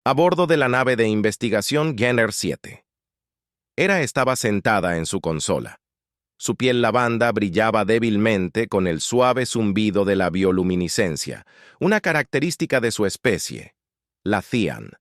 A bordo de la nave de investigación Jenner 7. Hera estaba sentada en su consola. Su piel lavanda brillaba débilmente con el suave zumbido de la bioluminiscencia, una característica de su especie, la cian.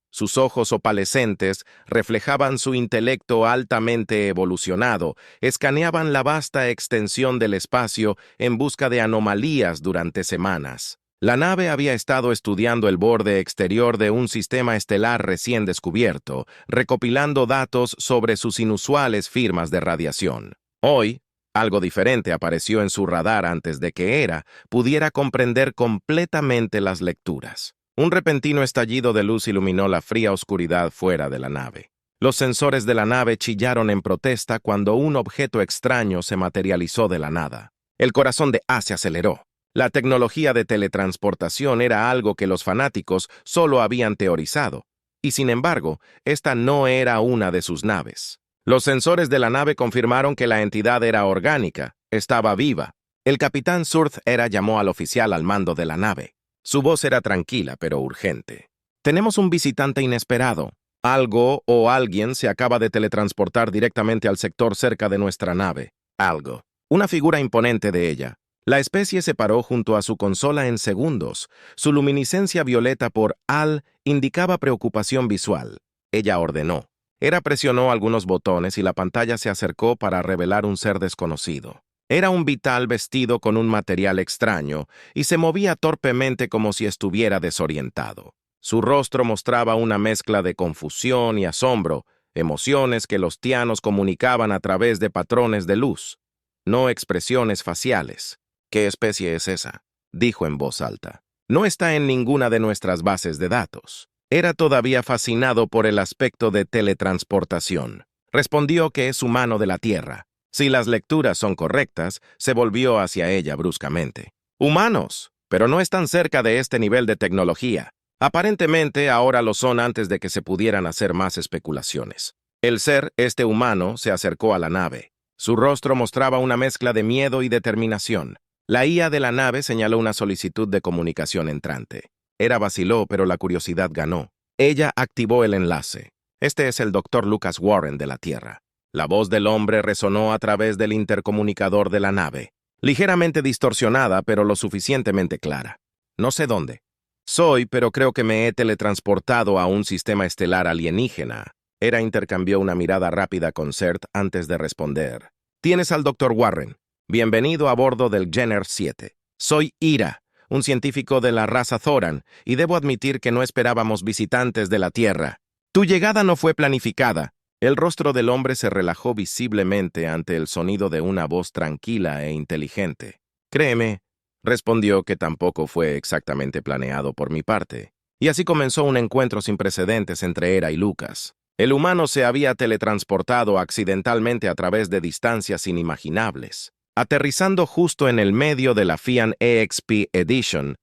Sus ojos opalescentes reflejaban su intelecto altamente evolucionado, escaneaban la vasta extensión del espacio en busca de anomalías durante semanas. La nave había estado estudiando el borde exterior de un sistema estelar recién descubierto, recopilando datos sobre sus inusuales firmas de radiación. Hoy, algo diferente apareció en su radar antes de que Hera pudiera comprender completamente las lecturas. Un repentino estallido de luz iluminó la fría oscuridad fuera de la nave. Los sensores de la nave chillaron en protesta cuando un objeto extraño se materializó de la nada. El corazón de A se aceleró. La tecnología de teletransportación era algo que los fanáticos solo habían teorizado, y sin embargo, esta no era una de sus naves. Los sensores de la nave confirmaron que la entidad era orgánica, estaba viva. El capitán Surth Hera llamó al oficial al mando de la nave. Su voz era tranquila pero urgente. Tenemos un visitante inesperado. Algo o alguien se acaba de teletransportar directamente al sector cerca de nuestra nave. Algo. Una figura imponente de ella. La especie se paró junto a su consola en segundos. Su luminiscencia violeta por Al indicaba preocupación visual. Ella ordenó. Hera presionó algunos botones y la pantalla se acercó para revelar un ser desconocido. Era un vital vestido con un material extraño y se movía torpemente como si estuviera desorientado. Su rostro mostraba una mezcla de confusión y asombro, emociones que los tianos comunicaban a través de patrones de luz, no expresiones faciales. ¿Qué especie es esa?, dijo en voz alta. No está en ninguna de nuestras bases de datos. Era todavía fascinado por el aspecto de teletransportación. Respondió que es humano de la Tierra. Si las lecturas son correctas, se volvió hacia ella bruscamente. Humanos, pero no están cerca de este nivel de tecnología. Aparentemente ahora lo son antes de que se pudieran hacer más especulaciones. El ser, este humano, se acercó a la nave. Su rostro mostraba una mezcla de miedo y determinación. La IA de la nave señaló una solicitud de comunicación entrante. Hera vaciló, pero la curiosidad ganó. Ella activó el enlace. Este es el Dr. Lucas Warren de la Tierra. La voz del hombre resonó a través del intercomunicador de la nave. Ligeramente distorsionada, pero lo suficientemente clara. No sé dónde. Soy, pero creo que me he teletransportado a un sistema estelar alienígena. Hera intercambió una mirada rápida con Cert antes de responder. Tienes al Dr. Warren. Bienvenido a bordo del Jenner 7. Soy Ira, un científico de la raza Thoran, y debo admitir que no esperábamos visitantes de la Tierra. Tu llegada no fue planificada. El rostro del hombre se relajó visiblemente ante el sonido de una voz tranquila e inteligente. Créeme, respondió, que tampoco fue exactamente planeado por mi parte. Y así comenzó un encuentro sin precedentes entre Hera y Lucas. El humano se había teletransportado accidentalmente a través de distancias inimaginables. Aterrizando justo en el medio de la FIAN EXP Edition,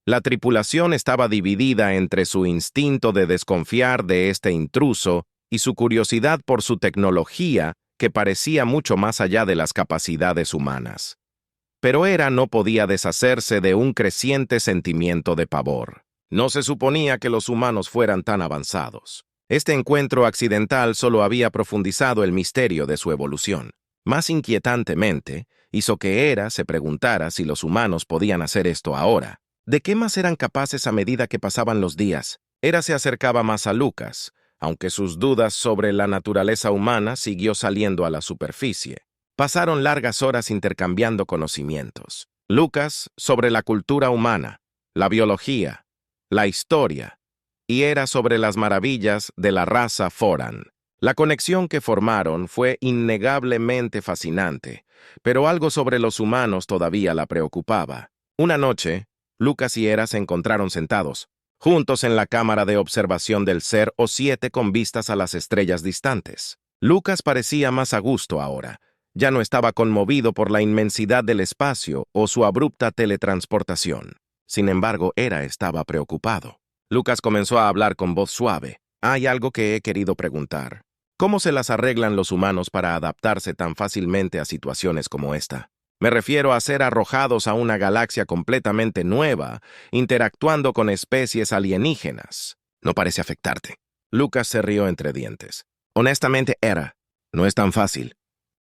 la tripulación estaba dividida entre su instinto de desconfiar de este intruso y su curiosidad por su tecnología, que parecía mucho más allá de las capacidades humanas. Pero Hera no podía deshacerse de un creciente sentimiento de pavor. No se suponía que los humanos fueran tan avanzados. Este encuentro accidental solo había profundizado el misterio de su evolución. Más inquietantemente, hizo que Hera se preguntara si los humanos podían hacer esto ahora. ¿De qué más eran capaces a medida que pasaban los días? Hera se acercaba más a Lucas, aunque sus dudas sobre la naturaleza humana siguió saliendo a la superficie. Pasaron largas horas intercambiando conocimientos. Lucas sobre la cultura humana, la biología, la historia, y Hera sobre las maravillas de la raza Thoran. La conexión que formaron fue innegablemente fascinante, pero algo sobre los humanos todavía la preocupaba. Una noche, Lucas y Hera se encontraron sentados, juntos en la cámara de observación del Ser O7 con vistas a las estrellas distantes. Lucas parecía más a gusto ahora. Ya no estaba conmovido por la inmensidad del espacio o su abrupta teletransportación. Sin embargo, Hera estaba preocupado. Lucas comenzó a hablar con voz suave. Hay algo que he querido preguntar. ¿Cómo se las arreglan los humanos para adaptarse tan fácilmente a situaciones como esta? Me refiero a ser arrojados a una galaxia completamente nueva, interactuando con especies alienígenas. No parece afectarte. Lucas se rió entre dientes. Honestamente, no es tan fácil.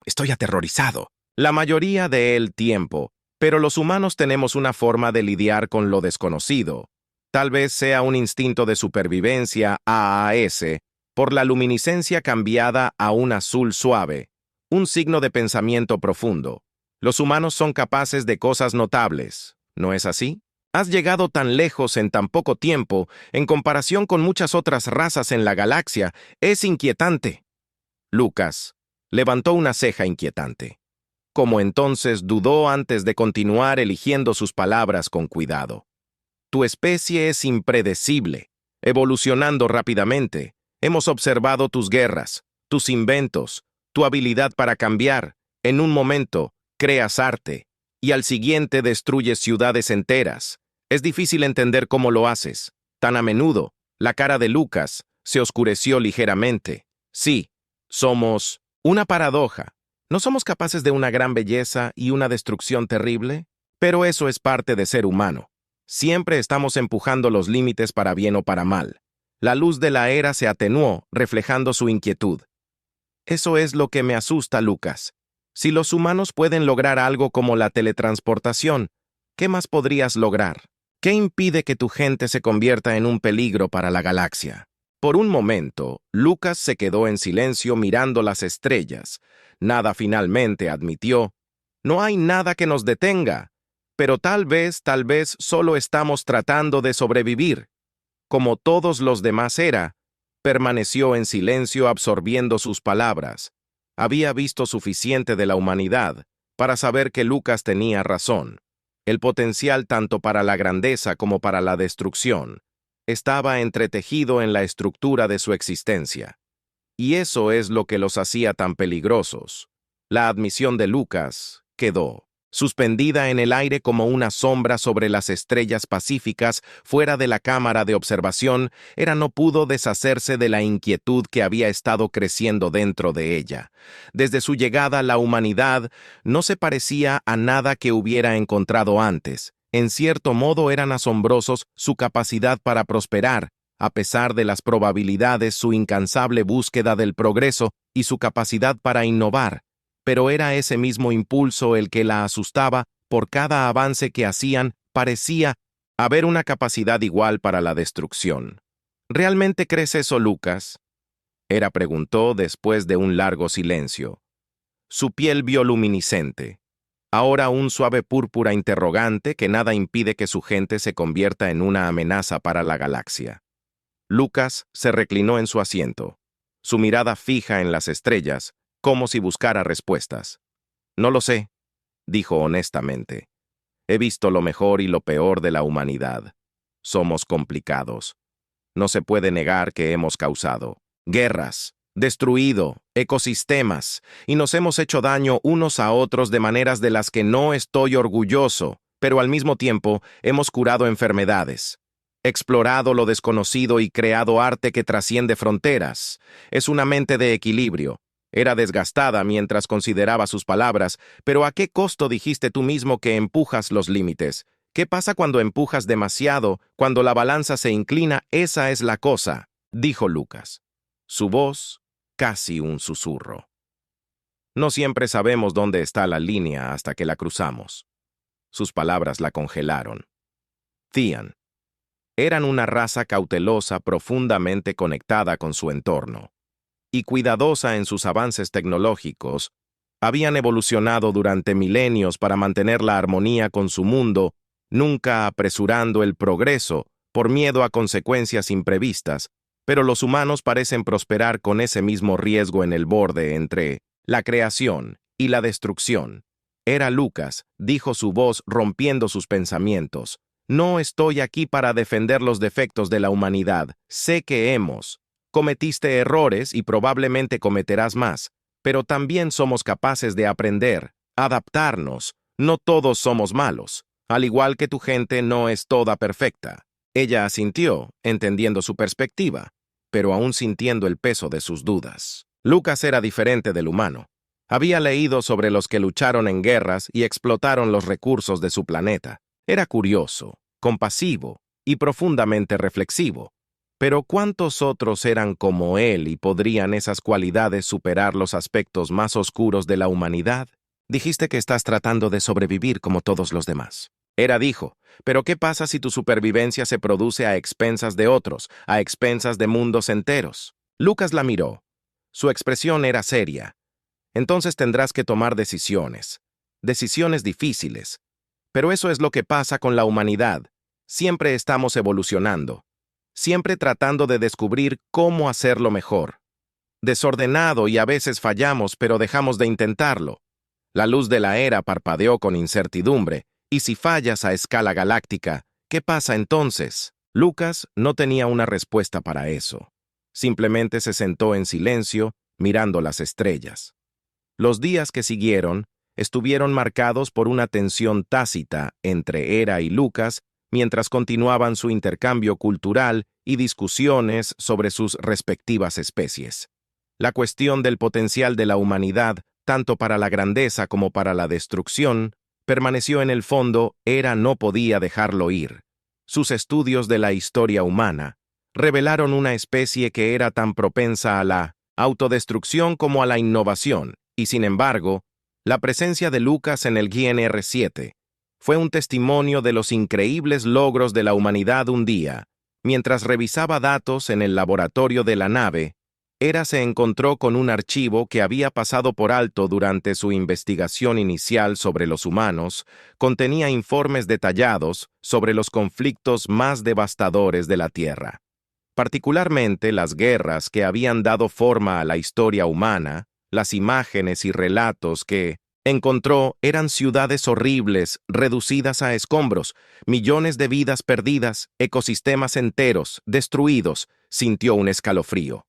Estoy aterrorizado. La mayoría del tiempo, pero los humanos tenemos una forma de lidiar con lo desconocido. Tal vez sea un instinto de supervivencia AAS, por la luminiscencia cambiada a un azul suave, un signo de pensamiento profundo. Los humanos son capaces de cosas notables, ¿no es así? Has llegado tan lejos en tan poco tiempo, en comparación con muchas otras razas en la galaxia. Es inquietante. Lucas levantó una ceja inquietante. Como entonces dudó antes de continuar eligiendo sus palabras con cuidado. Tu especie es impredecible, evolucionando rápidamente. Hemos observado tus guerras, tus inventos, tu habilidad para cambiar. En un momento, creas arte, y al siguiente destruyes ciudades enteras. Es difícil entender cómo lo haces. Tan a menudo, la cara de Lucas se oscureció ligeramente. Sí, somos una paradoja. ¿No somos capaces de una gran belleza y una destrucción terrible? Pero eso es parte de ser humano. Siempre estamos empujando los límites para bien o para mal. La luz de la era se atenuó, reflejando su inquietud. Eso es lo que me asusta, Lucas. Si los humanos pueden lograr algo como la teletransportación, ¿qué más podrías lograr? ¿Qué impide que tu gente se convierta en un peligro para la galaxia? Por un momento, Lucas se quedó en silencio mirando las estrellas. Nada finalmente admitió. No hay nada que nos detenga. Pero tal vez solo estamos tratando de sobrevivir. Como todos los demás permaneció en silencio absorbiendo sus palabras. Había visto suficiente de la humanidad para saber que Lucas tenía razón. El potencial tanto para la grandeza como para la destrucción estaba entretejido en la estructura de su existencia. Y eso es lo que los hacía tan peligrosos. La admisión de Lucas quedó suspendida en el aire como una sombra sobre las estrellas pacíficas fuera de la cámara de observación. No pudo deshacerse de la inquietud que había estado creciendo dentro de ella. Desde su llegada, la humanidad no se parecía a nada que hubiera encontrado antes. En cierto modo eran asombrosos su capacidad para prosperar, a pesar de las probabilidades, su incansable búsqueda del progreso y su capacidad para innovar. Pero era ese mismo impulso el que la asustaba. Por cada avance que hacían, parecía haber una capacidad igual para la destrucción. ¿Realmente crees eso, Lucas? Preguntó después de un largo silencio. Su piel bioluminiscente, ahora un suave púrpura interrogante que nada impide que su gente se convierta en una amenaza para la galaxia. Lucas se reclinó en su asiento, su mirada fija en las estrellas, como si buscara respuestas. No lo sé, dijo honestamente. He visto lo mejor y lo peor de la humanidad. Somos complicados. No se puede negar que hemos causado guerras, destruido ecosistemas, y nos hemos hecho daño unos a otros de maneras de las que no estoy orgulloso, pero al mismo tiempo hemos curado enfermedades, explorado lo desconocido y creado arte que trasciende fronteras. Es una mente de equilibrio. Era desgastada mientras consideraba sus palabras. Pero ¿a qué costo dijiste tú mismo que empujas los límites? ¿Qué pasa cuando empujas demasiado, cuando la balanza se inclina? Esa es la cosa, dijo Lucas. Su voz, casi un susurro. No siempre sabemos dónde está la línea hasta que la cruzamos. Sus palabras la congelaron. Thean. Eran una raza cautelosa, profundamente conectada con su entorno y cuidadosa en sus avances tecnológicos. Habían evolucionado durante milenios para mantener la armonía con su mundo, nunca apresurando el progreso por miedo a consecuencias imprevistas, pero los humanos parecen prosperar con ese mismo riesgo en el borde entre la creación y la destrucción. Lucas, dijo su voz rompiendo sus pensamientos. No estoy aquí para defender los defectos de la humanidad. Sé que cometiste errores y probablemente cometerás más, pero también somos capaces de aprender, adaptarnos. No todos somos malos. Al igual que tu gente no es toda perfecta. Ella asintió, entendiendo su perspectiva, pero aún sintiendo el peso de sus dudas. Lucas era diferente del humano. Había leído sobre los que lucharon en guerras y explotaron los recursos de su planeta. Era curioso, compasivo y profundamente reflexivo. Pero ¿cuántos otros eran como él y podrían esas cualidades superar los aspectos más oscuros de la humanidad? Dijiste que estás tratando de sobrevivir como todos los demás. Hera dijo, pero ¿qué pasa si tu supervivencia se produce a expensas de otros, a expensas de mundos enteros? Lucas la miró. Su expresión era seria. Entonces tendrás que tomar decisiones. Decisiones difíciles. Pero eso es lo que pasa con la humanidad. Siempre estamos evolucionando. Siempre tratando de descubrir cómo hacerlo mejor. Desordenado y a veces fallamos, pero dejamos de intentarlo. La luz de la era parpadeó con incertidumbre, y si fallas a escala galáctica, ¿qué pasa entonces? Lucas no tenía una respuesta para eso. Simplemente se sentó en silencio, mirando las estrellas. Los días que siguieron estuvieron marcados por una tensión tácita entre Hera y Lucas mientras continuaban su intercambio cultural y discusiones sobre sus respectivas especies. La cuestión del potencial de la humanidad, tanto para la grandeza como para la destrucción, permaneció en el fondo. Hera no podía dejarlo ir. Sus estudios de la historia humana revelaron una especie que era tan propensa a la autodestrucción como a la innovación, y sin embargo, la presencia de Lucas en el GNR7 fue un testimonio de los increíbles logros de la humanidad un día. Mientras revisaba datos en el laboratorio de la nave, Hera se encontró con un archivo que había pasado por alto durante su investigación inicial sobre los humanos. Contenía informes detallados sobre los conflictos más devastadores de la Tierra, particularmente las guerras que habían dado forma a la historia humana. Las imágenes y relatos que encontró eran ciudades horribles, reducidas a escombros, millones de vidas perdidas, ecosistemas enteros, destruidos. Sintió un escalofrío.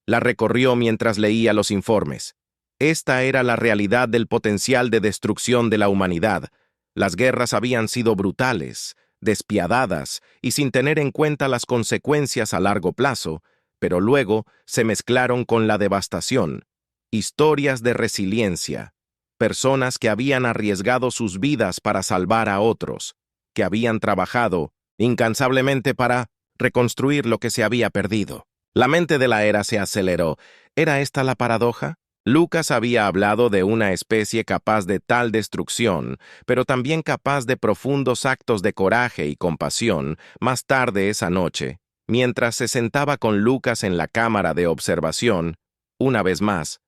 La recorrió mientras leía los informes. Esta era la realidad del potencial de destrucción de la humanidad. Las guerras habían sido brutales, despiadadas y sin tener en cuenta las consecuencias a largo plazo, pero luego se mezclaron con la devastación. Historias de resiliencia, personas que habían arriesgado sus vidas para salvar a otros, que habían trabajado incansablemente para reconstruir lo que se había perdido. La mente de la Hera se aceleró. ¿Era esta la paradoja? Lucas había hablado de una especie capaz de tal destrucción, pero también capaz de profundos actos de coraje y compasión. Más tarde esa noche, mientras se sentaba con Lucas en la cámara de observación, una vez más,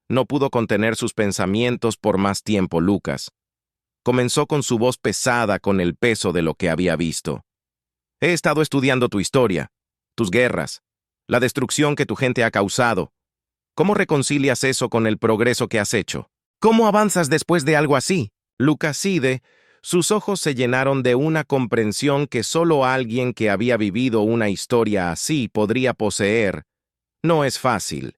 no pudo contener sus pensamientos por más tiempo. Lucas comenzó con su voz pesada con el peso de lo que había visto. He estado estudiando tu historia, tus guerras, la destrucción que tu gente ha causado. ¿Cómo reconcilias eso con el progreso que has hecho? ¿Cómo avanzas después de algo así? Lucas cide. Sus ojos se llenaron de una comprensión que solo alguien que había vivido una historia así podría poseer. No es fácil.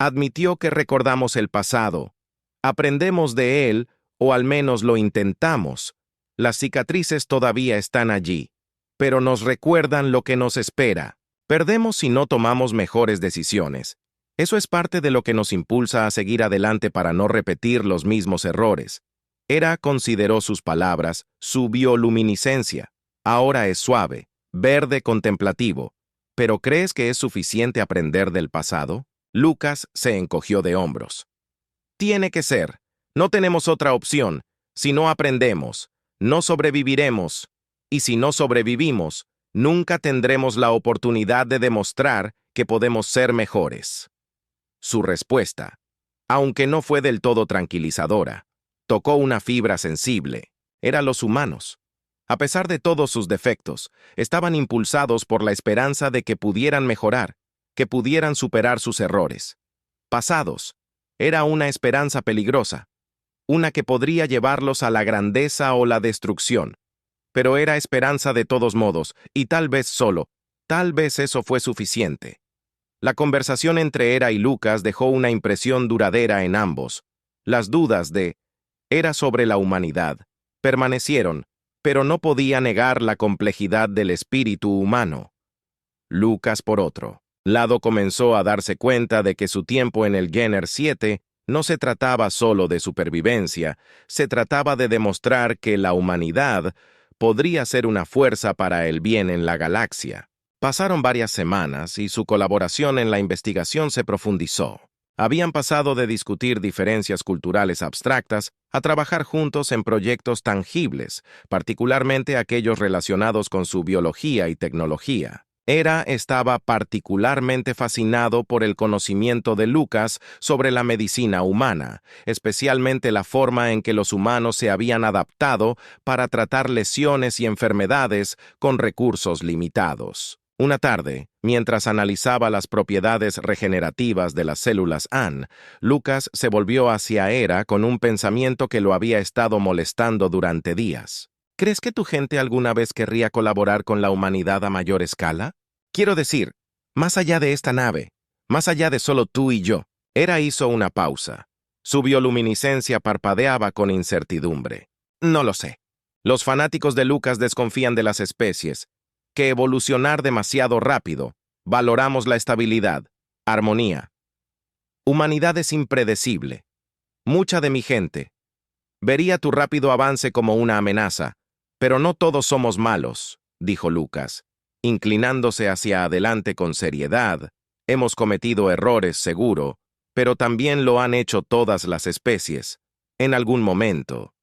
Admitió que recordamos el pasado. Aprendemos de él, o al menos lo intentamos. Las cicatrices todavía están allí, pero nos recuerdan lo que nos espera. Perdemos si no tomamos mejores decisiones. Eso es parte de lo que nos impulsa a seguir adelante para no repetir los mismos errores. Hera consideró sus palabras, su bioluminiscencia. Ahora es suave, verde contemplativo. ¿Pero crees que es suficiente aprender del pasado? Lucas se encogió de hombros. Tiene que ser. No tenemos otra opción. Si no aprendemos, no sobreviviremos. Y si no sobrevivimos, nunca tendremos la oportunidad de demostrar que podemos ser mejores. Su respuesta, aunque no fue del todo tranquilizadora, tocó una fibra sensible. Eran los humanos. A pesar de todos sus defectos, estaban impulsados por la esperanza de que pudieran mejorar, que pudieran superar sus errores. Pasados. Era una esperanza peligrosa, una que podría llevarlos a la grandeza o la destrucción. Pero era esperanza de todos modos, y tal vez eso fue suficiente. La conversación entre Hera y Lucas dejó una impresión duradera en ambos. Las dudas de Hera sobre la humanidad permanecieron, pero no podía negar la complejidad del espíritu humano. Lucas, por otro lado, comenzó a darse cuenta de que su tiempo en el GNR7 no se trataba solo de supervivencia, se trataba de demostrar que la humanidad podría ser una fuerza para el bien en la galaxia. Pasaron varias semanas y su colaboración en la investigación se profundizó. Habían pasado de discutir diferencias culturales abstractas a trabajar juntos en proyectos tangibles, particularmente aquellos relacionados con su biología y tecnología. Hera estaba particularmente fascinado por el conocimiento de Lucas sobre la medicina humana, especialmente la forma en que los humanos se habían adaptado para tratar lesiones y enfermedades con recursos limitados. Una tarde, mientras analizaba las propiedades regenerativas de las células AN, Lucas se volvió hacia Hera con un pensamiento que lo había estado molestando durante días. ¿Crees que tu gente alguna vez querría colaborar con la humanidad a mayor escala? Quiero decir, más allá de esta nave, más allá de solo tú y yo. Hera hizo una pausa. Su bioluminiscencia parpadeaba con incertidumbre. No lo sé. Los fanáticos de Lucas desconfían de las especies, que evolucionar demasiado rápido. Valoramos la estabilidad, armonía. Humanidad es impredecible. Mucha de mi gente vería tu rápido avance como una amenaza, pero no todos somos malos, dijo Lucas, inclinándose hacia adelante con seriedad. Hemos cometido errores, seguro, pero también lo han hecho todas las especies, en algún momento.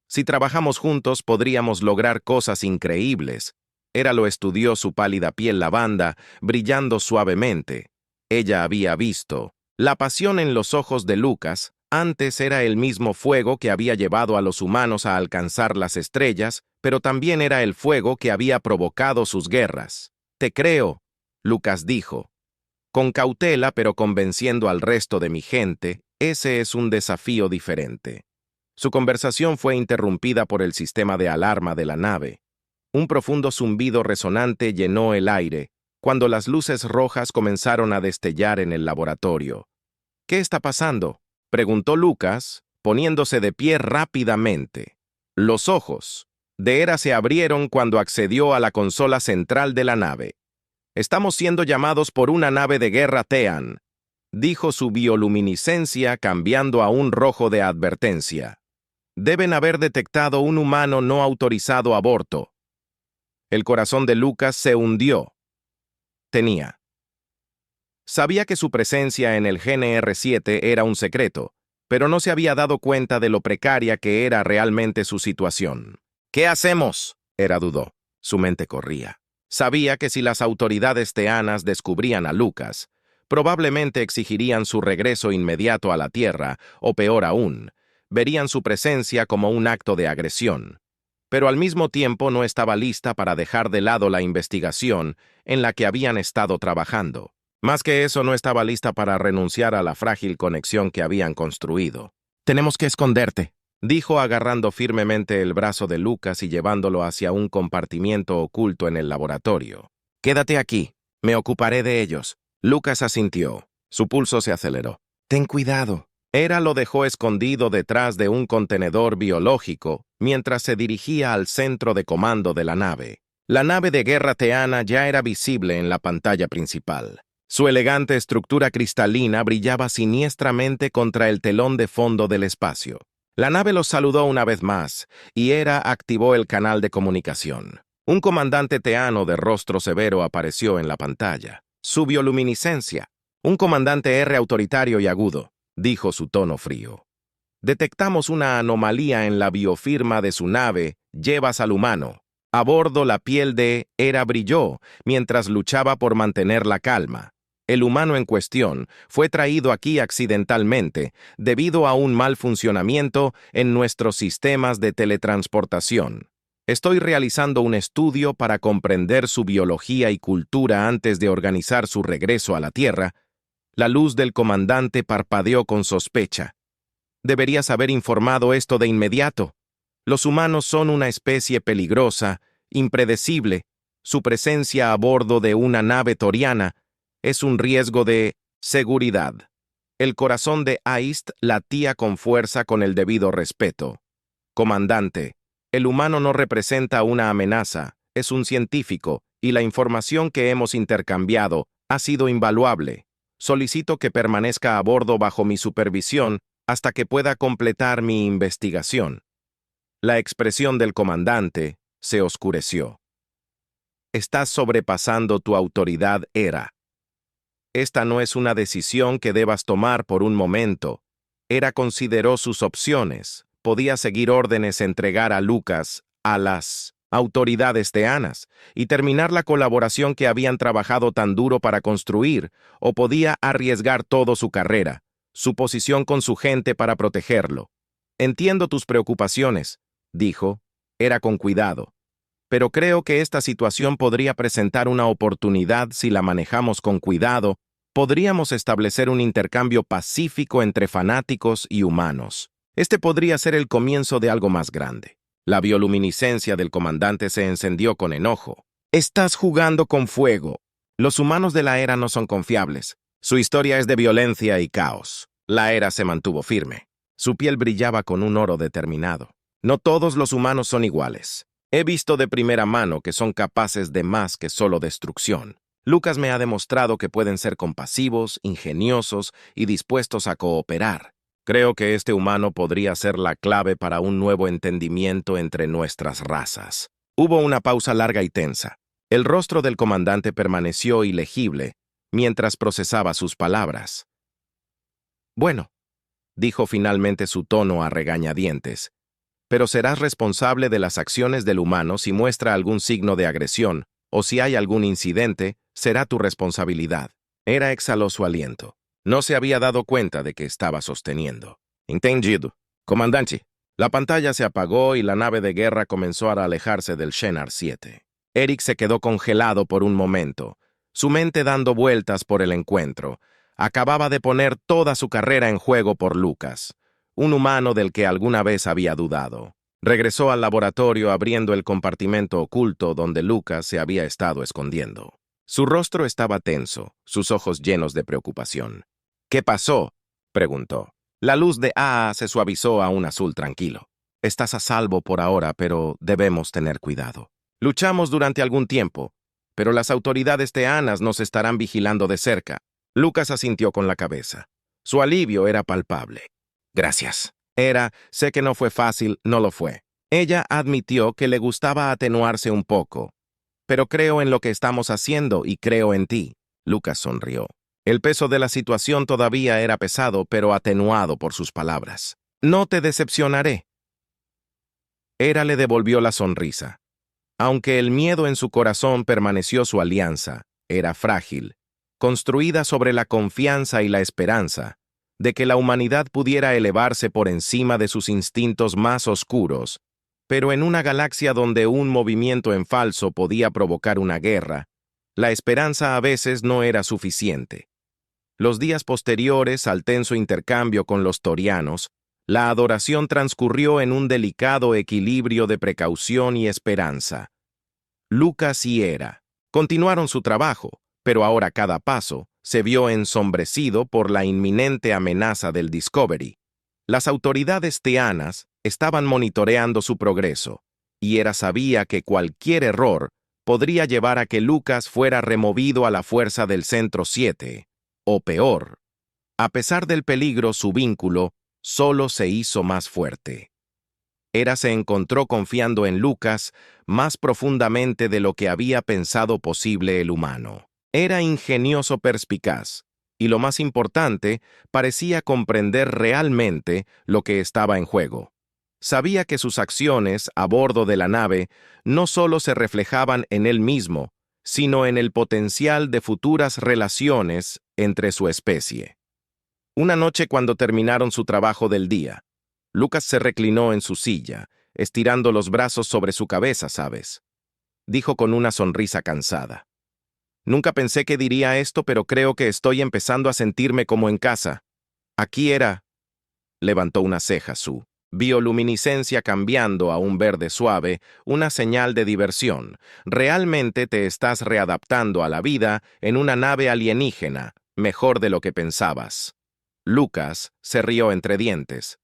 Si trabajamos juntos podríamos lograr cosas increíbles. Hera lo estudió su pálida piel lavanda, brillando suavemente. Ella había visto. La pasión en los ojos de Lucas antes era el mismo fuego que había llevado a los humanos a alcanzar las estrellas, pero también era el fuego que había provocado sus guerras. Te creo, Lucas dijo. Con cautela, pero convenciendo al resto de mi gente, ese es un desafío diferente. Su conversación fue interrumpida por el sistema de alarma de la nave. Un profundo zumbido resonante llenó el aire, cuando las luces rojas comenzaron a destellar en el laboratorio. ¿Qué está pasando?, preguntó Lucas, poniéndose de pie rápidamente. Los ojos de Hera se abrieron cuando accedió a la consola central de la nave. Estamos siendo llamados por una nave de guerra Tean, dijo su bioluminiscencia cambiando a un rojo de advertencia. Deben haber detectado un humano no autorizado a bordo. El corazón de Lucas se hundió. Sabía que su presencia en el GNR-7 era un secreto, pero no se había dado cuenta de lo precaria que era realmente su situación. ¿Qué hacemos?, Hera dudó. Su mente corría. Sabía que si las autoridades teanas descubrían a Lucas, probablemente exigirían su regreso inmediato a la Tierra, o peor aún, verían su presencia como un acto de agresión. Pero al mismo tiempo no estaba lista para dejar de lado la investigación en la que habían estado trabajando. Más que eso, no estaba lista para renunciar a la frágil conexión que habían construido. «Tenemos que esconderte», dijo agarrando firmemente el brazo de Lucas y llevándolo hacia un compartimiento oculto en el laboratorio. «Quédate aquí, me ocuparé de ellos». Lucas asintió. Su pulso se aceleró. «Ten cuidado». Hera lo dejó escondido detrás de un contenedor biológico mientras se dirigía al centro de comando de la nave. La nave de guerra teana ya era visible en la pantalla principal. Su elegante estructura cristalina brillaba siniestramente contra el telón de fondo del espacio. La nave los saludó una vez más, y Hera activó el canal de comunicación. Un comandante teano de rostro severo apareció en la pantalla. Su bioluminiscencia. Un comandante R autoritario y agudo, dijo su tono frío. Detectamos una anomalía en la biofirma de su nave, Llevas al humano. A bordo la piel de Hera brilló mientras luchaba por mantener la calma. El humano en cuestión fue traído aquí accidentalmente debido a un mal funcionamiento en nuestros sistemas de teletransportación. Estoy realizando un estudio para comprender su biología y cultura antes de organizar su regreso a la Tierra. La luz del comandante parpadeó con sospecha. Deberías haber informado esto de inmediato. Los humanos son una especie peligrosa, impredecible. Su presencia a bordo de una nave toriana es un riesgo de seguridad. El corazón de Aist latía con fuerza con el debido respeto. Comandante, el humano no representa una amenaza, es un científico, y la información que hemos intercambiado ha sido invaluable. Solicito que permanezca a bordo bajo mi supervisión hasta que pueda completar mi investigación. La expresión del comandante se oscureció. Estás sobrepasando tu autoridad, Hera. Esta no es una decisión que debas tomar por un momento. Hera consideró sus opciones. Podía seguir órdenes, entregar a Lucas a las autoridades teanas y terminar la colaboración que habían trabajado tan duro para construir, o podía arriesgar todo su carrera, su posición con su gente para protegerlo. Entiendo tus preocupaciones, dijo, Hera con cuidado, pero creo que esta situación podría presentar una oportunidad si la manejamos con cuidado. Podríamos establecer un intercambio pacífico entre fanáticos y humanos. Este podría ser el comienzo de algo más grande. La bioluminiscencia del comandante se encendió con enojo. Estás jugando con fuego. Los humanos de la era no son confiables. Su historia es de violencia y caos. La era se mantuvo firme. Su piel brillaba con un oro determinado. No todos los humanos son iguales. He visto de primera mano que son capaces de más que solo destrucción. Lucas me ha demostrado que pueden ser compasivos, ingeniosos y dispuestos a cooperar. Creo que este humano podría ser la clave para un nuevo entendimiento entre nuestras razas. Hubo una pausa larga y tensa. El rostro del comandante permaneció ilegible mientras procesaba sus palabras. Bueno, dijo finalmente, su tono a regañadientes, pero serás responsable de las acciones del humano si muestra algún signo de agresión, o si hay algún incidente, será tu responsabilidad. Hera exhaló su aliento. No se había dado cuenta de que estaba sosteniendo. Entendido. Comandante. La pantalla se apagó y la nave de guerra comenzó a alejarse del Shenar 7. Eric se quedó congelado por un momento, su mente dando vueltas por el encuentro. Acababa de poner toda su carrera en juego por Lucas, un humano del que alguna vez había dudado. Regresó al laboratorio abriendo el compartimento oculto donde Lucas se había estado escondiendo. Su rostro estaba tenso, sus ojos llenos de preocupación. ¿Qué pasó?, preguntó. La luz de AA se suavizó a un azul tranquilo. Estás a salvo por ahora, pero debemos tener cuidado. Luchamos durante algún tiempo, pero las autoridades teanas nos estarán vigilando de cerca. Lucas asintió con la cabeza. Su alivio era palpable. Gracias. Sé que no fue fácil, no lo fue. Ella admitió que le gustaba atenuarse un poco. Pero creo en lo que estamos haciendo y creo en ti. Lucas sonrió. El peso de la situación todavía era pesado, pero atenuado por sus palabras. No te decepcionaré. Hera le devolvió la sonrisa. Aunque el miedo en su corazón permaneció, su alianza era frágil, construida sobre la confianza y la esperanza de que la humanidad pudiera elevarse por encima de sus instintos más oscuros. Pero en una galaxia donde un movimiento en falso podía provocar una guerra, la esperanza a veces no era suficiente. Los días posteriores al tenso intercambio con los torianos, la adoración transcurrió en un delicado equilibrio de precaución y esperanza. Lucas y Hera continuaron su trabajo, pero ahora cada paso se vio ensombrecido por la inminente amenaza del Discovery. Las autoridades teanas estaban monitoreando su progreso, y Hera sabía que cualquier error podría llevar a que Lucas fuera removido a la fuerza del Centro 7, o peor. A pesar del peligro, su vínculo solo se hizo más fuerte. Hera se encontró confiando en Lucas más profundamente de lo que había pensado posible el humano. Era ingenioso, perspicaz, y lo más importante, parecía comprender realmente lo que estaba en juego. Sabía que sus acciones a bordo de la nave no solo se reflejaban en él mismo, sino en el potencial de futuras relaciones entre su especie. Una noche, cuando terminaron su trabajo del día, Lucas se reclinó en su silla, estirando los brazos sobre su cabeza, ¿sabes? Dijo con una sonrisa cansada. Nunca pensé que diría esto, pero creo que estoy empezando a sentirme como en casa. Aquí era. Levantó una ceja, su bioluminiscencia cambiando a un verde suave, una señal de diversión. Realmente te estás readaptando a la vida en una nave alienígena, mejor de lo que pensabas. Lucas se rió entre dientes.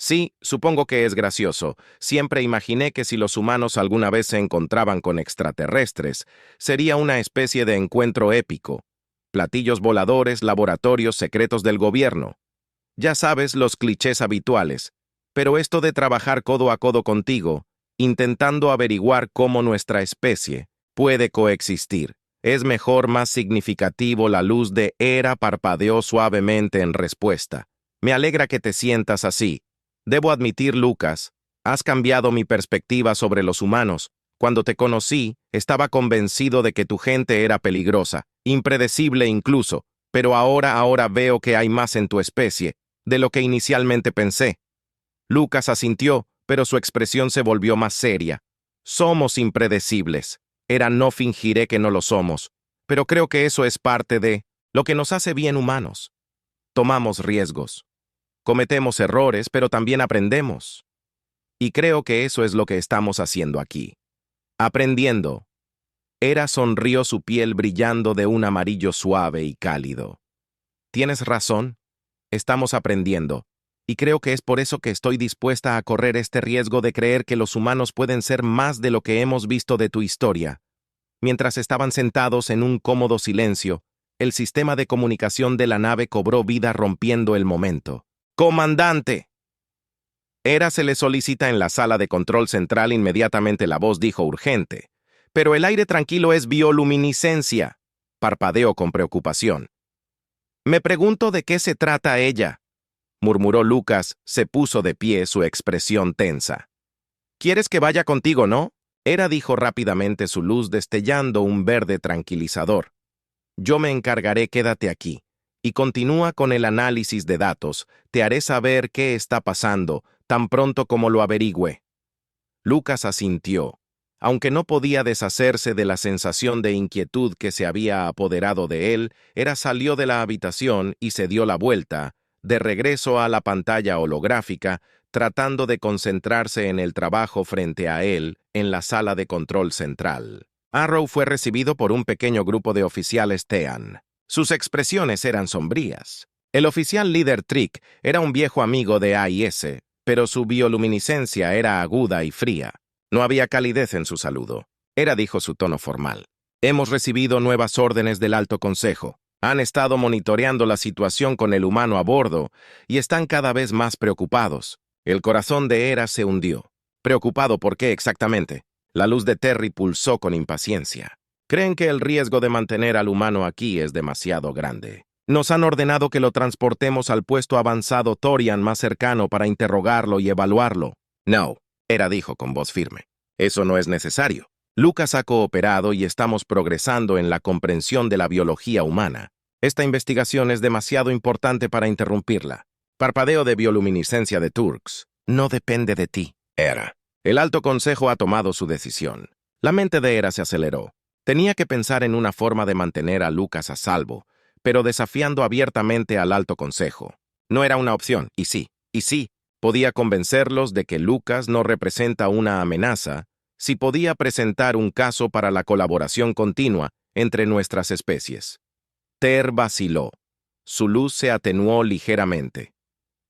Sí, supongo que es gracioso. Siempre imaginé que si los humanos alguna vez se encontraban con extraterrestres, sería una especie de encuentro épico. Platillos voladores, laboratorios secretos del gobierno. Ya sabes, los clichés habituales. Pero esto de trabajar codo a codo contigo, intentando averiguar cómo nuestra especie puede coexistir. Es mejor, más significativo. La luz de Hera parpadeó suavemente en respuesta. Me alegra que te sientas así. Debo admitir, Lucas, has cambiado mi perspectiva sobre los humanos. Cuando te conocí, estaba convencido de que tu gente era peligrosa, impredecible incluso, pero ahora veo que hay más en tu especie de lo que inicialmente pensé. Lucas asintió, pero su expresión se volvió más seria. Somos impredecibles. Hera, no fingiré que no lo somos, pero creo que eso es parte de lo que nos hace bien humanos. Tomamos riesgos. Cometemos errores, pero también aprendemos. Y creo que eso es lo que estamos haciendo aquí. Aprendiendo. Hera sonrió, su piel brillando de un amarillo suave y cálido. Tienes razón. Estamos aprendiendo. Y creo que es por eso que estoy dispuesta a correr este riesgo de creer que los humanos pueden ser más de lo que hemos visto de tu historia. Mientras estaban sentados en un cómodo silencio, el sistema de comunicación de la nave cobró vida, rompiendo el momento. ¡Comandante! Hera, se le solicita en la sala de control central. Inmediatamente la voz dijo urgente. Pero el aire tranquilo es bioluminiscencia. Parpadeó con preocupación. Me pregunto de qué se trata ella, murmuró Lucas. Se puso de pie, su expresión tensa. ¿Quieres que vaya contigo, no? Hera dijo rápidamente, su luz destellando un verde tranquilizador. Yo me encargaré, quédate aquí. Y continúa con el análisis de datos. Te haré saber qué está pasando tan pronto como lo averigüe. Lucas asintió. Aunque no podía deshacerse de la sensación de inquietud que se había apoderado de él, Hera salió de la habitación y se dio la vuelta, de regreso a la pantalla holográfica, tratando de concentrarse en el trabajo frente a él en la sala de control central. Arrow fue recibido por un pequeño grupo de oficiales Thean. Sus expresiones eran sombrías. El oficial líder Trick era un viejo amigo de AIS, pero su bioluminiscencia era aguda y fría. No había calidez en su saludo. Hera dijo su tono formal. Hemos recibido nuevas órdenes del Alto Consejo. Han estado monitoreando la situación con el humano a bordo y están cada vez más preocupados. El corazón de Hera se hundió. ¿Preocupado por qué exactamente? La luz de Terry pulsó con impaciencia. Creen que el riesgo de mantener al humano aquí es demasiado grande. Nos han ordenado que lo transportemos al puesto avanzado Thorian más cercano para interrogarlo y evaluarlo. No, Hera dijo con voz firme. Eso no es necesario. Lucas ha cooperado y estamos progresando en la comprensión de la biología humana. Esta investigación es demasiado importante para interrumpirla. Parpadeo de bioluminiscencia de Turks. No depende de ti, Hera. El Alto Consejo ha tomado su decisión. La mente de Hera se aceleró. Tenía que pensar en una forma de mantener a Lucas a salvo, pero desafiando abiertamente al Alto Consejo. No era una opción, y sí, podía convencerlos de que Lucas no representa una amenaza, si podía presentar un caso para la colaboración continua entre nuestras especies. Ter vaciló. Su luz se atenuó ligeramente.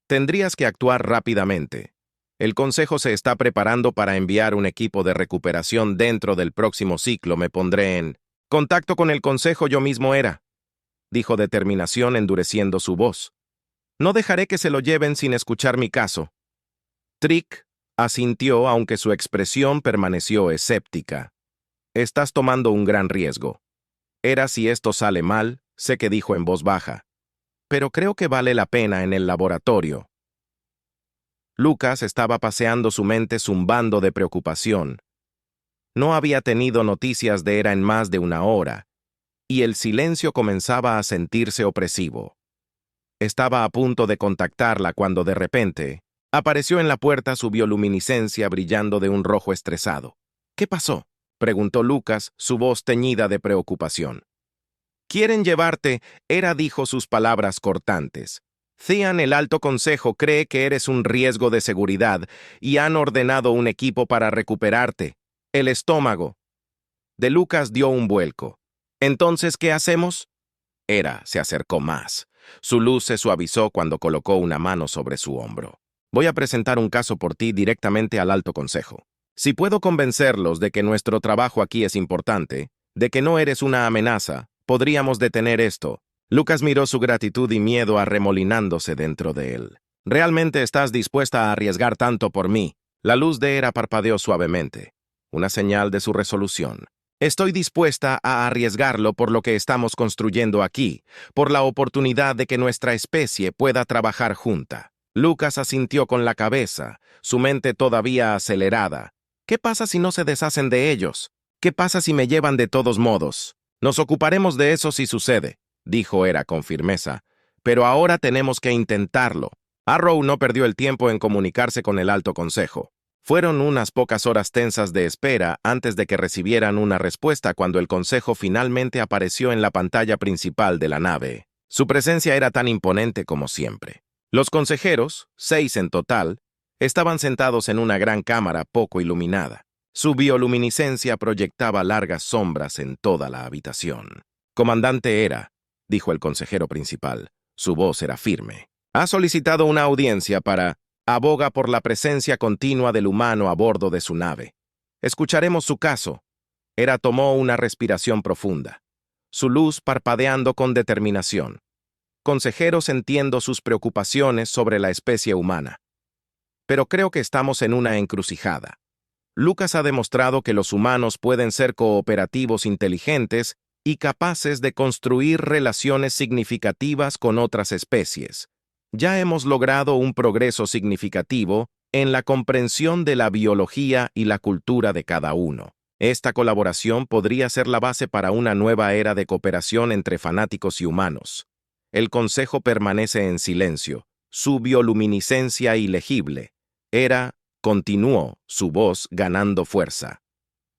Tendrías que actuar rápidamente. El Consejo se está preparando para enviar un equipo de recuperación dentro del próximo ciclo. Me pondré en contacto con el Consejo yo mismo, Hera, dijo determinación, endureciendo su voz. No dejaré que se lo lleven sin escuchar mi caso. Trick asintió, aunque su expresión permaneció escéptica. Estás tomando un gran riesgo. Hera, si esto sale mal, sé que dijo en voz baja. Pero creo que vale la pena en el laboratorio. Lucas estaba paseando su mente, zumbando de preocupación. No había tenido noticias de Hera en más de una hora, y el silencio comenzaba a sentirse opresivo. Estaba a punto de contactarla cuando de repente apareció en la puerta, su bioluminiscencia brillando de un rojo estresado. ¿Qué pasó?, preguntó Lucas, su voz teñida de preocupación. Quieren llevarte, Hera dijo, sus palabras cortantes. Thean, el Alto Consejo, cree que eres un riesgo de seguridad y han ordenado un equipo para recuperarte. El estómago de Lucas dio un vuelco. ¿Entonces qué hacemos? Hera se acercó más. Su luz se suavizó cuando colocó una mano sobre su hombro. Voy a presentar un caso por ti directamente al Alto Consejo. Si puedo convencerlos de que nuestro trabajo aquí es importante, de que no eres una amenaza, podríamos detener esto. Lucas miró su gratitud y miedo arremolinándose dentro de él. ¿Realmente estás dispuesta a arriesgar tanto por mí? La luz de Hera parpadeó suavemente, una señal de su resolución. Estoy dispuesta a arriesgarlo por lo que estamos construyendo aquí, por la oportunidad de que nuestra especie pueda trabajar junta. Lucas asintió con la cabeza, su mente todavía acelerada. ¿Qué pasa si no se deshacen de ellos? ¿Qué pasa si me llevan de todos modos? Nos ocuparemos de eso si sucede, dijo Hera con firmeza. Pero ahora tenemos que intentarlo. Arrow no perdió el tiempo en comunicarse con el Alto Consejo. Fueron unas pocas horas tensas de espera antes de que recibieran una respuesta cuando el Consejo finalmente apareció en la pantalla principal de la nave. Su presencia era tan imponente como siempre. Los consejeros, 6 en total, estaban sentados en una gran cámara poco iluminada. Su bioluminiscencia proyectaba largas sombras en toda la habitación. «Comandante Hera», dijo el consejero principal. Su voz era firme. «Ha solicitado una audiencia para... aboga por la presencia continua del humano a bordo de su nave. Escucharemos su caso». Hera tomó una respiración profunda, su luz parpadeando con determinación. «Consejeros, entiendo sus preocupaciones sobre la especie humana. Pero creo que estamos en una encrucijada. Lucas ha demostrado que los humanos pueden ser cooperativos inteligentes y capaces de construir relaciones significativas con otras especies. Ya hemos logrado un progreso significativo en la comprensión de la biología y la cultura de cada uno. Esta colaboración podría ser la base para una nueva era de cooperación entre fanáticos y humanos. El Consejo permanece en silencio, su bioluminiscencia ilegible. Hera continuó, su voz ganando fuerza.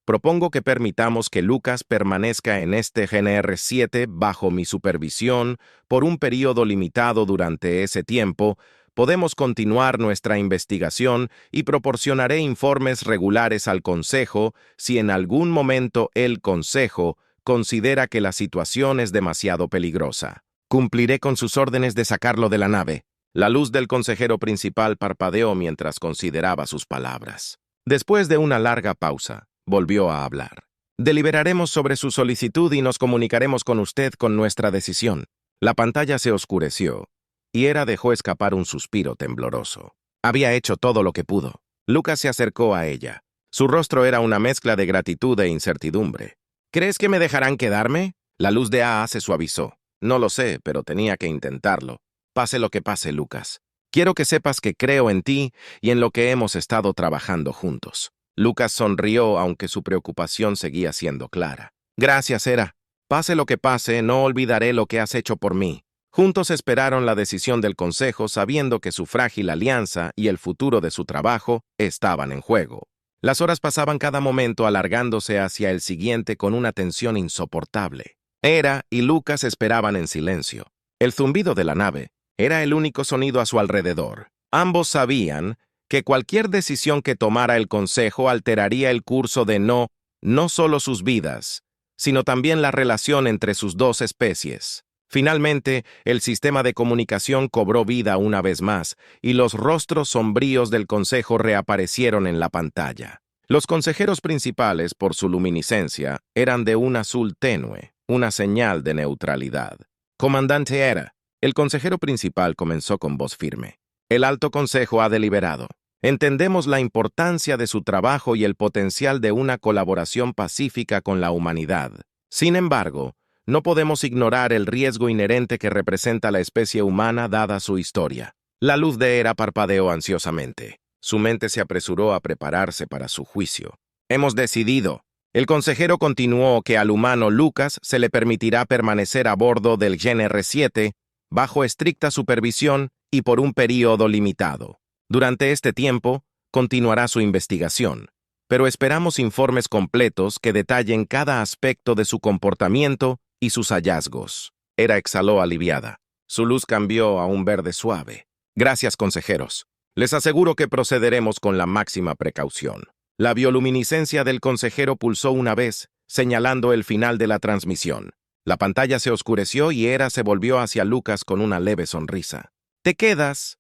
Propongo que permitamos que Lucas permanezca en este GNR-7 bajo mi supervisión por un periodo limitado. Durante ese tiempo, podemos continuar nuestra investigación y proporcionaré informes regulares al Consejo si en algún momento el Consejo considera que la situación es demasiado peligrosa. Cumpliré con sus órdenes de sacarlo de la nave. La luz del consejero principal parpadeó mientras consideraba sus palabras. Después de una larga pausa, volvió a hablar. Deliberaremos sobre su solicitud y nos comunicaremos con usted con nuestra decisión. La pantalla se oscureció, y Hera dejó escapar un suspiro tembloroso. Había hecho todo lo que pudo. Lucas se acercó a ella. Su rostro era una mezcla de gratitud e incertidumbre. ¿Crees que me dejarán quedarme? La luz de AA se suavizó. No lo sé, pero tenía que intentarlo. Pase lo que pase, Lucas. Quiero que sepas que creo en ti y en lo que hemos estado trabajando juntos. Lucas sonrió, aunque su preocupación seguía siendo clara. Gracias, Hera. Pase lo que pase, no olvidaré lo que has hecho por mí. Juntos esperaron la decisión del Consejo, sabiendo que su frágil alianza y el futuro de su trabajo estaban en juego. Las horas pasaban cada momento alargándose hacia el siguiente con una tensión insoportable. Hera y Lucas esperaban en silencio. El zumbido de la nave era el único sonido a su alrededor. Ambos sabían que cualquier decisión que tomara el Consejo alteraría el curso de no solo sus vidas, sino también la relación entre sus dos especies. Finalmente, el sistema de comunicación cobró vida una vez más, y los rostros sombríos del Consejo reaparecieron en la pantalla. Los consejeros principales, por su luminiscencia, eran de un azul tenue, una señal de neutralidad. «Comandante Hera», el consejero principal comenzó con voz firme. «El Alto Consejo ha deliberado. Entendemos la importancia de su trabajo y el potencial de una colaboración pacífica con la humanidad. Sin embargo, no podemos ignorar el riesgo inherente que representa la especie humana dada su historia». La luz de Hera parpadeó ansiosamente. Su mente se apresuró a prepararse para su juicio. «Hemos decidido». El consejero continuó que al humano Lucas se le permitirá permanecer a bordo del GNR-7 bajo estricta supervisión y por un período limitado. Durante este tiempo, continuará su investigación, pero esperamos informes completos que detallen cada aspecto de su comportamiento y sus hallazgos. Hera exhaló aliviada. Su luz cambió a un verde suave. «Gracias, consejeros. Les aseguro que procederemos con la máxima precaución». La bioluminiscencia del consejero pulsó una vez, señalando el final de la transmisión. La pantalla se oscureció y Hera se volvió hacia Lucas con una leve sonrisa. «¿Te quedas?»,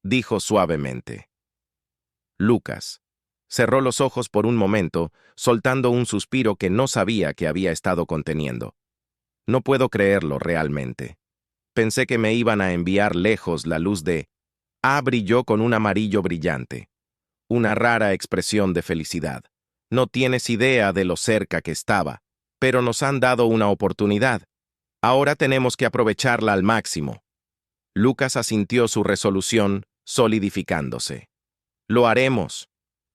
dijo suavemente. Lucas cerró los ojos por un momento, soltando un suspiro que no sabía que había estado conteniendo. «No puedo creerlo realmente. Pensé que me iban a enviar lejos». La luz de A brilló con un amarillo brillante, una rara expresión de felicidad. No tienes idea de lo cerca que estaba, pero nos han dado una oportunidad. Ahora tenemos que aprovecharla al máximo. Lucas asintió su resolución, solidificándose. Lo haremos.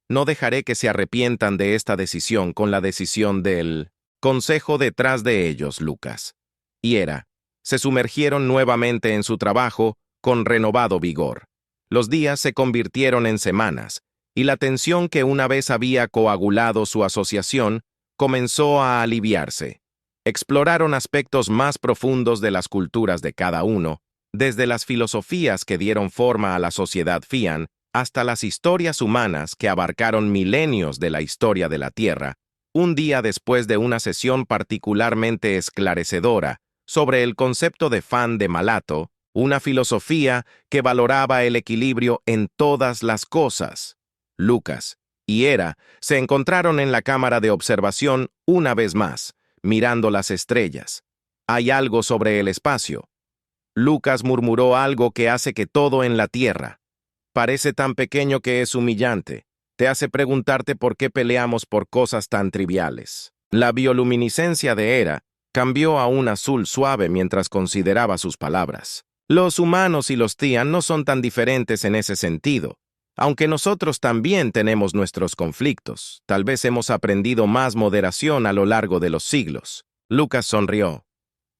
No dejaré que se arrepientan de esta decisión con la decisión del consejo detrás de ellos, Lucas. Y se sumergieron nuevamente en su trabajo con renovado vigor. Los días se convirtieron en semanas, y la tensión que una vez había coagulado su asociación comenzó a aliviarse. Exploraron aspectos más profundos de las culturas de cada uno, desde las filosofías que dieron forma a la sociedad Fian hasta las historias humanas que abarcaron milenios de la historia de la Tierra, un día después de una sesión particularmente esclarecedora sobre el concepto de Fan de Malato, una filosofía que valoraba el equilibrio en todas las cosas. Lucas y Hera se encontraron en la cámara de observación una vez más, mirando las estrellas. Hay algo sobre el espacio. Lucas murmuró algo que hace que todo en la Tierra parece tan pequeño que es humillante. Te hace preguntarte por qué peleamos por cosas tan triviales. La bioluminiscencia de Hera cambió a un azul suave mientras consideraba sus palabras. Los humanos y los Tian no son tan diferentes en ese sentido. Aunque nosotros también tenemos nuestros conflictos, tal vez hemos aprendido más moderación a lo largo de los siglos. Lucas sonrió.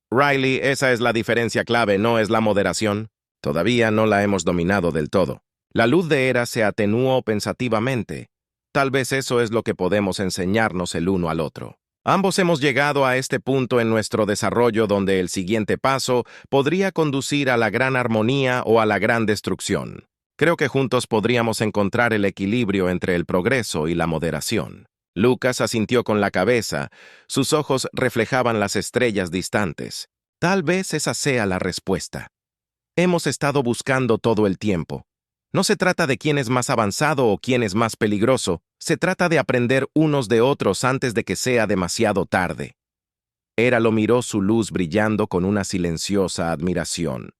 Riley, esa es la diferencia clave, ¿no es la moderación? Todavía no la hemos dominado del todo. La luz de Hera se atenuó pensativamente. Tal vez eso es lo que podemos enseñarnos el uno al otro. Ambos hemos llegado a este punto en nuestro desarrollo donde el siguiente paso podría conducir a la gran armonía o a la gran destrucción. Creo que juntos podríamos encontrar el equilibrio entre el progreso y la moderación. Lucas asintió con la cabeza. Sus ojos reflejaban las estrellas distantes. Tal vez esa sea la respuesta. Hemos estado buscando todo el tiempo. No se trata de quién es más avanzado o quién es más peligroso, se trata de aprender unos de otros antes de que sea demasiado tarde. Hera lo miró, su luz brillando con una silenciosa admiración.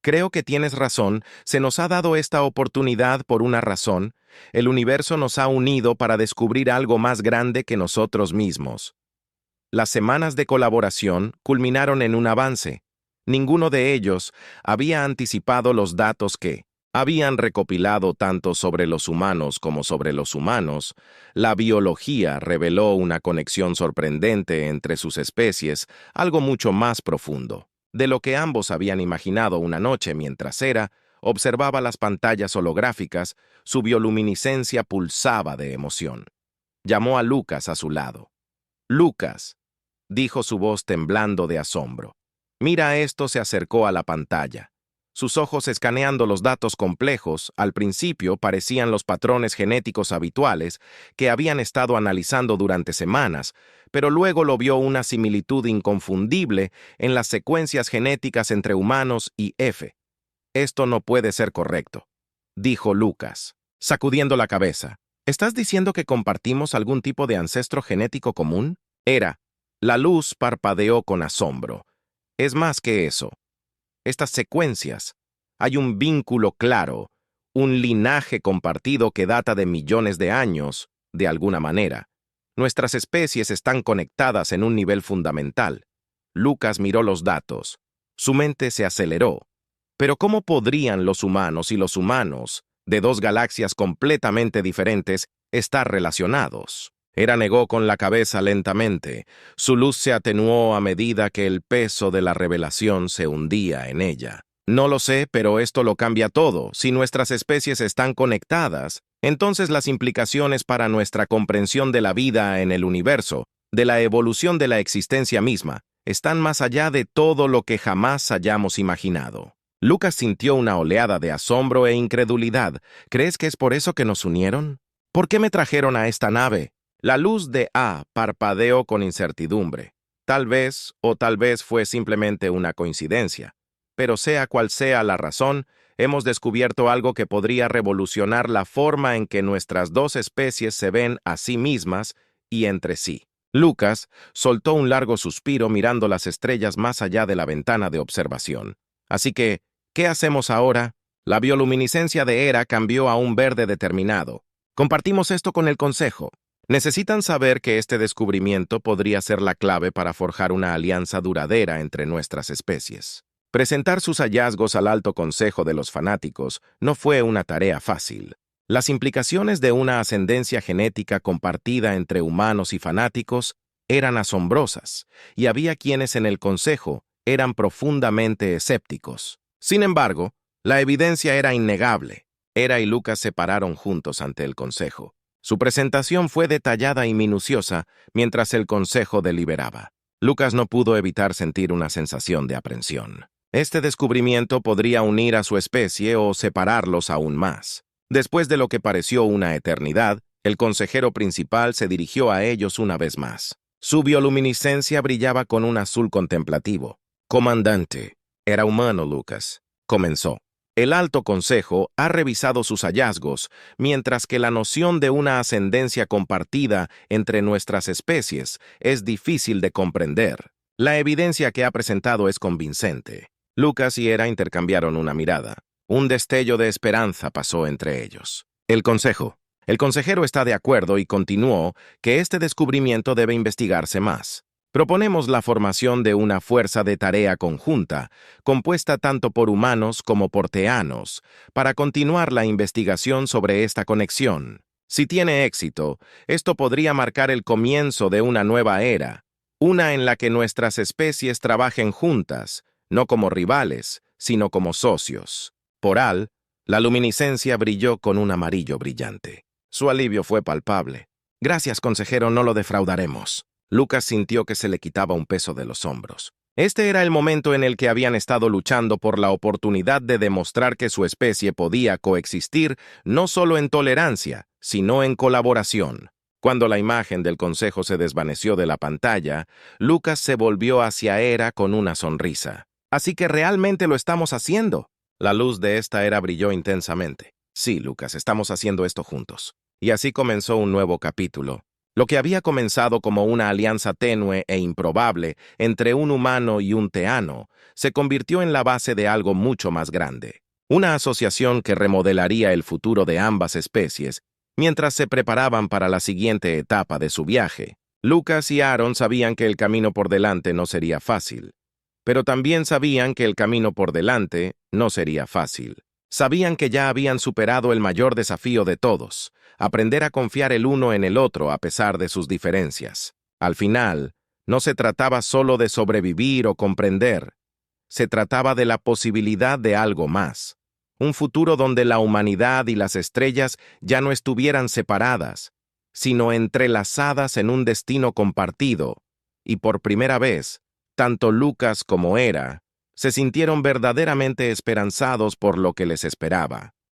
Creo que tienes razón, se nos ha dado esta oportunidad por una razón. El universo nos ha unido para descubrir algo más grande que nosotros mismos. Las semanas de colaboración culminaron en un avance. Ninguno de ellos había anticipado los datos que habían recopilado tanto sobre los humanos como sobre los humanos. La biología reveló una conexión sorprendente entre sus especies, algo mucho más profundo de lo que ambos habían imaginado una noche mientras Hera observaba las pantallas holográficas. Su bioluminiscencia pulsaba de emoción. Llamó a Lucas a su lado. «Lucas», dijo su voz temblando de asombro. «Mira esto», se acercó a la pantalla. Sus ojos escaneando los datos complejos, al principio parecían los patrones genéticos habituales que habían estado analizando durante semanas, pero luego lo vio una similitud inconfundible en las secuencias genéticas entre humanos y F. «Esto no puede ser correcto», dijo Lucas, sacudiendo la cabeza. «¿Estás diciendo que compartimos algún tipo de ancestro genético común?» La luz parpadeó con asombro. «Es más que eso. Estas secuencias, hay un vínculo claro, un linaje compartido que data de millones de años, de alguna manera. Nuestras especies están conectadas en un nivel fundamental». Lucas miró los datos. Su mente se aceleró. Pero ¿cómo podrían los humanos y los humanos, de dos galaxias completamente diferentes, estar relacionados? Hera negó con la cabeza lentamente. Su luz se atenuó a medida que el peso de la revelación se hundía en ella. «No lo sé, pero esto lo cambia todo. Si nuestras especies están conectadas, entonces las implicaciones para nuestra comprensión de la vida en el universo, de la evolución de la existencia misma, están más allá de todo lo que jamás hayamos imaginado». Lucas sintió una oleada de asombro e incredulidad. «¿Crees que es por eso que nos unieron? ¿Por qué me trajeron a esta nave?» La luz de A parpadeó con incertidumbre. Tal vez fue simplemente una coincidencia. Pero sea cual sea la razón, hemos descubierto algo que podría revolucionar la forma en que nuestras dos especies se ven a sí mismas y entre sí. Lucas soltó un largo suspiro mirando las estrellas más allá de la ventana de observación. «Así que, ¿qué hacemos ahora?» La bioluminiscencia de Hera cambió a un verde determinado. «Compartimos esto con el consejo. Necesitan saber que este descubrimiento podría ser la clave para forjar una alianza duradera entre nuestras especies. Presentar sus hallazgos al Alto Consejo de los Fanáticos no fue una tarea fácil. Las implicaciones de una ascendencia genética compartida entre humanos y fanáticos eran asombrosas, y había quienes en el Consejo eran profundamente escépticos. Sin embargo, la evidencia era innegable. Hera y Lucas se pararon juntos ante el Consejo. Su presentación fue detallada y minuciosa mientras el Consejo deliberaba. Lucas no pudo evitar sentir una sensación de aprensión. Este descubrimiento podría unir a su especie o separarlos aún más. Después de lo que pareció una eternidad, el consejero principal se dirigió a ellos una vez más. Su bioluminiscencia brillaba con un azul contemplativo. «Comandante, era humano, Lucas», comenzó. El Alto Consejo ha revisado sus hallazgos, mientras que la noción de una ascendencia compartida entre nuestras especies es difícil de comprender. La evidencia que ha presentado es convincente. Lucas y Hera intercambiaron una mirada. Un destello de esperanza pasó entre ellos. El consejero está de acuerdo y continuó que este descubrimiento debe investigarse más. Proponemos la formación de una fuerza de tarea conjunta, compuesta tanto por humanos como por teanos, para continuar la investigación sobre esta conexión. Si tiene éxito, esto podría marcar el comienzo de una nueva era, una en la que nuestras especies trabajen juntas, no como rivales, sino como socios. Por Al, la luminiscencia brilló con un amarillo brillante. Su alivio fue palpable. «Gracias, consejero, no lo defraudaremos». Lucas sintió que se le quitaba un peso de los hombros. Este era el momento en el que habían estado luchando por la oportunidad de demostrar que su especie podía coexistir no solo en tolerancia, sino en colaboración. Cuando la imagen del consejo se desvaneció de la pantalla, Lucas se volvió hacia Hera con una sonrisa. «Así que realmente lo estamos haciendo». La luz de esta era brilló intensamente. «Sí, Lucas, estamos haciendo esto juntos». Y así comenzó un nuevo capítulo. Lo que había comenzado como una alianza tenue e improbable entre un humano y un teano se convirtió en la base de algo mucho más grande. Una asociación que remodelaría el futuro de ambas especies mientras se preparaban para la siguiente etapa de su viaje. Lucas y Aaron sabían que el camino por delante no sería fácil, pero también sabían que el camino por delante no sería fácil. Sabían que ya habían superado el mayor desafío de todos, aprender a confiar el uno en el otro a pesar de sus diferencias. Al final, no se trataba solo de sobrevivir o comprender, se trataba de la posibilidad de algo más. Un futuro donde la humanidad y las estrellas ya no estuvieran separadas, sino entrelazadas en un destino compartido, y por primera vez, tanto Lucas como Hera se sintieron verdaderamente esperanzados por lo que les esperaba.